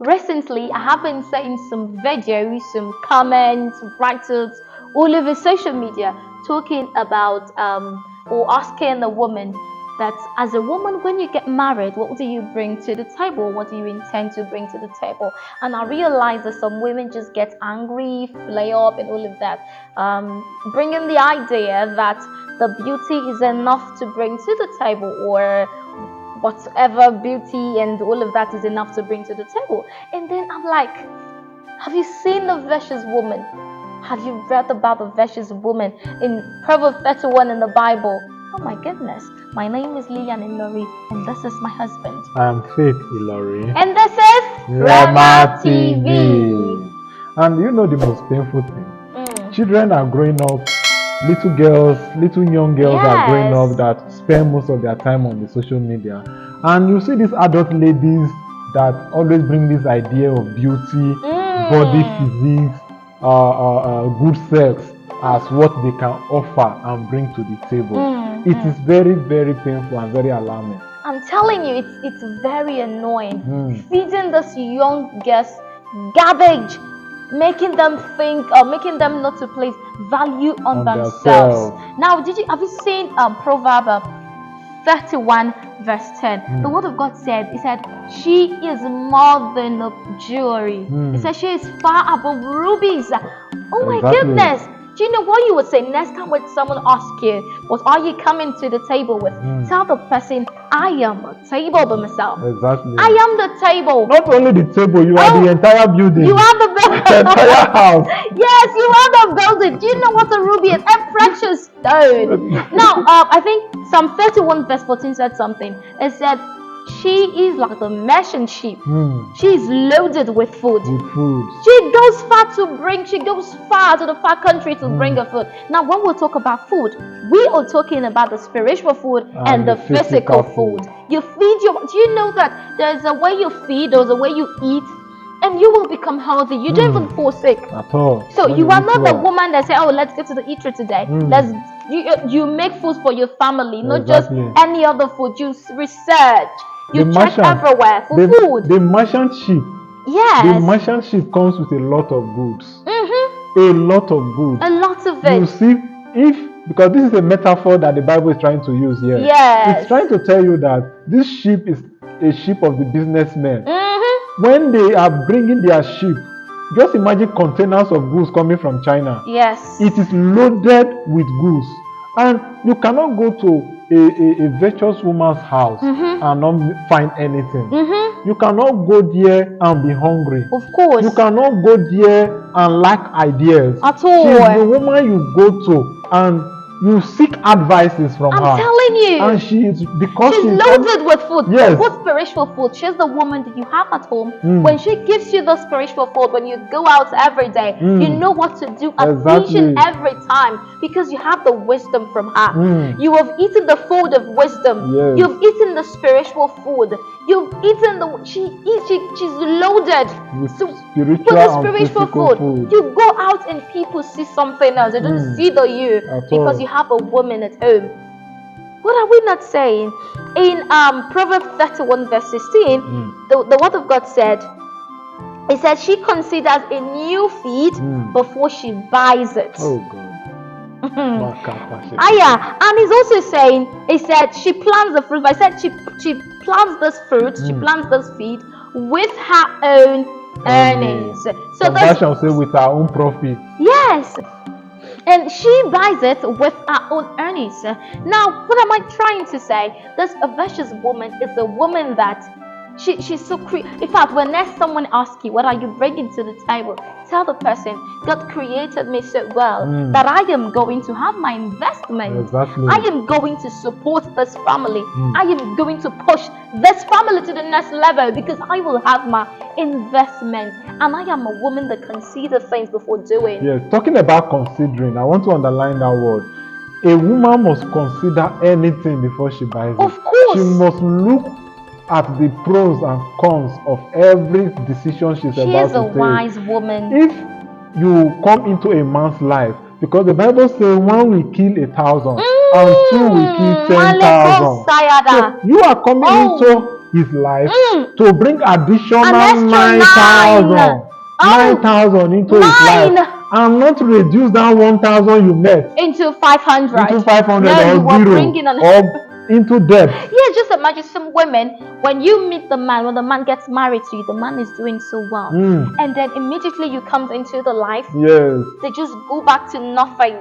Recently, I have been seeing some videos, some comments, writers all over social media talking about or asking a woman that as a woman, when you get married, what do you bring to the table? What do you intend to bring to the table? And I realize that some women just get angry, flare up, and all of that, bringing the idea that the beauty is enough to bring to the table, or whatever beauty and all of that is enough to bring to the table. And then I'm like, have you seen the Virtuous Woman? Have you read about the Virtuous Woman in Proverbs 31 in the Bible? Oh my goodness. My name is Lillian Ilori, and this is my husband. I am Faith Ilori. And this is Rema TV. And you know the most painful thing? Children are growing up, little girls, little young girls are growing up that spend most of their time on the social media. And you see these adult ladies that always bring this idea of beauty, body physique, good sex as what they can offer and bring to the table. It is very, very painful and very alarming. I'm telling you, it's very annoying. Feeding these young girls garbage, making them think or making them not to place value on themselves. Now, have you seen Proverb 31 verse 10? The word of God said, it said, she is more than a jewelry. It said she is far above rubies. Oh my goodness. Do you know what you would say next time when someone asks you, what are you coming to the table with? Tell the person, I am a table by myself. Exactly. I am the table. Not only the table, you are the entire building. You are the building. The entire house. Yes, you are the building. Do you know what a ruby is? A precious stone. Now, I think Psalm 31 verse 14 said something. It said, she is like the merchant ship. She is loaded with food. She goes far to the far country to bring her food. Now, when we talk about food, we are talking about the spiritual food and the physical food. You feed do you know that there's a way you feed, there's a way you eat, and you will become healthy. You don't even fall sick at all. So you are not the woman that say, oh, let's go to the eatery today. You make food for your family, not just any other food. You research. You check everywhere for food. The merchant ship. Yes. The merchant ship comes with a lot of goods. A lot of goods. A lot of it. You see, because this is a metaphor that the Bible is trying to use here. Yes. It's trying to tell you that this ship is a ship of the businessmen. When they are bringing their ship, just imagine containers of goods coming from China. Yes. It is loaded with goods. And you cannot go to a virtuous woman's house and not find anything. You cannot go there and be hungry. Of course. You cannot go there and lack ideas. At all. She is the woman you go to and you seek advices from her. I'm telling you. And she's loaded with food. Yes. What spiritual food? She's the woman that you have at home. When she gives you the spiritual food, when you go out every day, you know what to do at each and every time because you have the wisdom from her. You have eaten the food of wisdom. Yes. You've eaten the spiritual food. You've eaten she's loaded with the spiritual food. You go out and people see something else. They don't see the you because you have a woman at home. What are we not saying? In Proverbs 31 verse 16, the word of God said, it said she considers a new feed before she buys it. Oh God. And he's also saying, he said she plants the fruit. I said she plants this fruit, she plants this feed with her own earnings. So that shall say with her own profit. Yes. And she buys it with her own earnings. Now, what am I trying to say? This virtuous woman is a woman that she's so in fact, when someone asks you, what are you bringing to the table? Tell the person, God created me so well that I am going to have my investment. Exactly. I am going to support this family. I am going to push this family to the next level because I will have my investment. And I am a woman that considers things before doing. Yes, talking about considering, I want to underline that word. A woman must consider anything before she buys it. Of course. She must look at the pros and cons of every decision she's about to take. She is a wise woman. If you come into a man's life, because the Bible says one will kill 1,000 and two will kill 10,000. So you are coming into his life to bring additional An extra 9,000 Oh, 9,000 into his life, 9 and not reduce that 1,000 you met into 500. into 500 No, you or were zero bringing an. or into debt. Yeah, just imagine some women, when you meet the man, when the man gets married to you, the man is doing so well. And then immediately you come into the life, Yes. they just go back to nothing.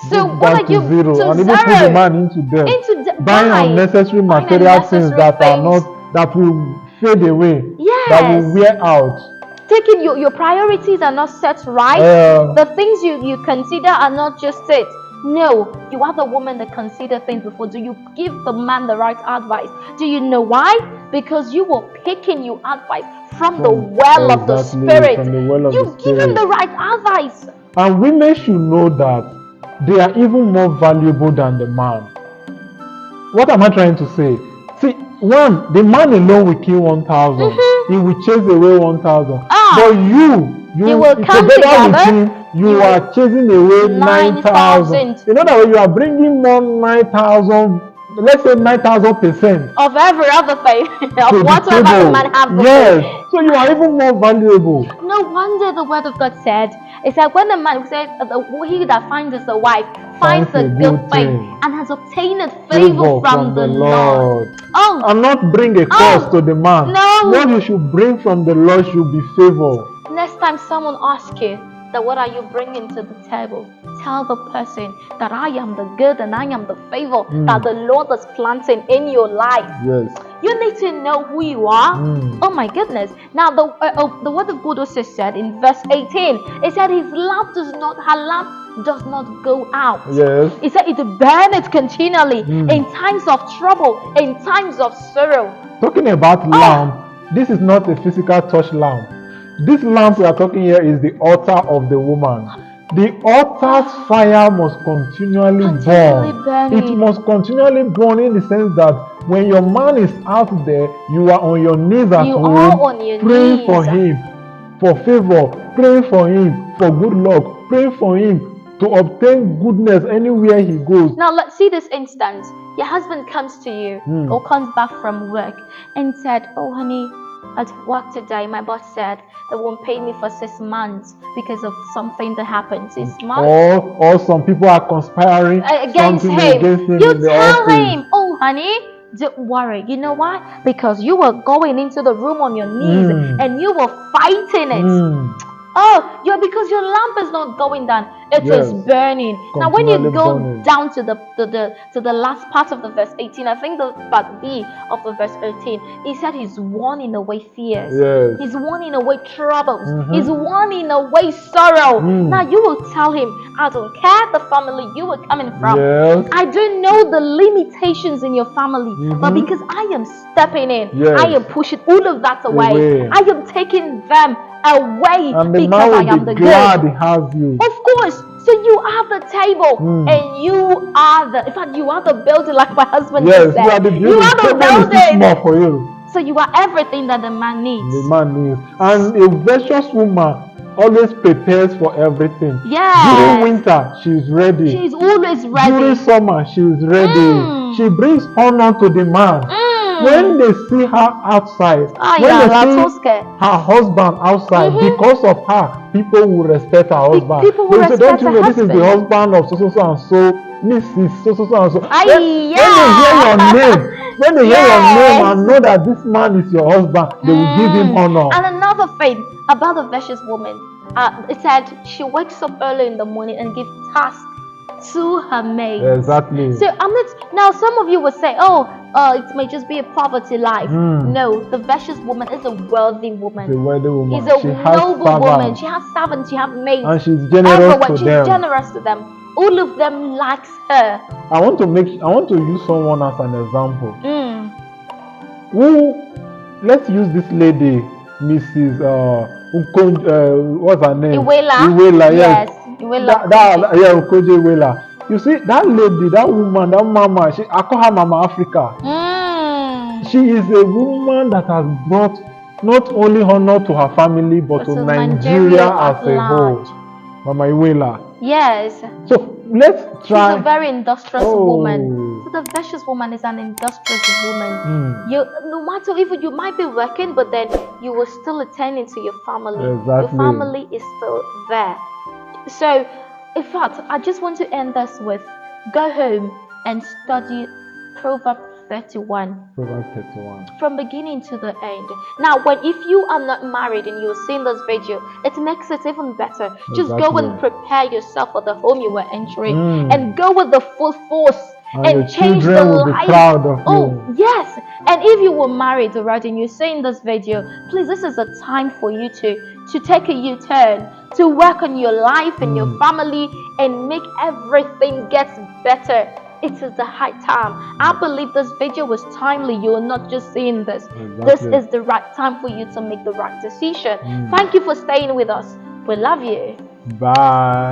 So Go what back are to you zero, to and even zero? put the man into debt. Buying unnecessary material things that are not, that will fade away, that will wear out. Taking your priorities are not set right. The things you consider are not just it. No, you are the woman that consider things before. Do you give the man the right advice? Do you know why? Because you were picking your advice from the well of the spirit. From the well of You the give him spirit. the right advice. And women should know that they are even more valuable than the man. What am I trying to say? See, one, the man alone will kill 1,000. He will chase away 1,000. But you will come together with him. You are chasing away 9,000. In other words, you are bringing more 9,000. Let's say 9,000% of every other thing, of whatever the man has. Yes, so you are even more valuable. No wonder the word of God said, it's like when the man said, he that finds us a wife finds a good thing and has obtained favor from the Lord. Oh, and not bring a curse to the man. No. What you should bring from the Lord should be favor. Next time someone asks you that what are you bringing to the table, tell the person that I am the good and I am the favor that the Lord is planting in your life. Yes. You need to know who you are. Oh my goodness. Now the word of God also said in verse 18, it said her lamp does not go out. Yes. It said it burneth continually in times of trouble, in times of sorrow. Talking about lamp, this is not a physical touch lamp. This lamp we are talking here is the altar of the woman. The altar's fire must continually burn. It must continually burn in the sense that when your man is out there, you are on your knees at home, praying for him for favor, praying for him for good luck, praying for him to obtain goodness anywhere he goes. Now let's see this instance. Your husband comes to you or comes back from work and said, "Oh honey, at work today my boss said they won't pay me for 6 months because of something that happened 6 months." Or some people are conspiring against him. You tell him, "Oh honey, don't worry. You know why? Because you were going into the room on your knees and you were fighting it. Because your lamp is not going down; it is burning." Now, when you go down to the last part of the verse 18, I think the part B of the verse 18, he said he's warning away fears. Yes. He's warning away troubles. He's warning away sorrow. Now you will tell him, "I don't care the family you were coming from. Yes. I don't know the limitations in your family, but because I am stepping in, I am pushing all of that away. I am taking them away, and the because man I am the glad good." he has you. Of course. So you are the table, and you are in fact, you are the building, like my husband just said. You are the building. You are the building. Small for you. So you are everything that the man needs. The man needs. And a virtuous woman always prepares for everything. Yes. During winter, she's ready. She's always ready. During summer, she's ready. She brings honor to the man. When they see her outside, when they see her husband outside, because of her, people will respect her husband. People will respect "Don't you know her this is the husband of so and so, Mrs. so and so?" When they hear your name and know that this man is your husband, they will give him honor. And another thing about the virtuous woman, it said she wakes up early in the morning and gives tasks to her maid. Exactly. So now some of you would say, it may just be a poverty life. No, the virtuous woman is a wealthy woman. She's a wealthy woman. She's a noble woman. She has servants, she has maids. And she's generous to she's them. generous to them. All of them likes her. I want to use someone as an example. Let's use this lady, Mrs. What's her name? Iwela. Yes. Ukoje Iwela. You see, that lady, that woman, that mama, I call her Mama Africa. She is a woman that has brought not only honor to her family, but to Nigeria as a whole. Mama Iwela. Yes. So let's try. She's a very industrious woman. Oh. So the virtuous woman is an industrious woman. Hmm. You, no matter, even you might be working, but then you will still attend to your family. Your Exactly. family is still there. So, in fact, I just want to end this with go home and study Proverbs 31 Proverbs 31. from beginning to the end. Now, if you are not married and you're seeing this video, it makes it even better. Just go and Exactly. prepare yourself for the home you were entering Mm. and go with the full force And and your change the children will be life. proud of Oh, you. yes. And if you were married already and you're seeing this video, please, this is a time for you to take a U-turn, to work on your life and your family and make everything get better. It is the high time. I believe this video was timely. You're not just seeing this. Exactly. This is the right time for you to make the right decision. Thank you for staying with us. We love you. Bye.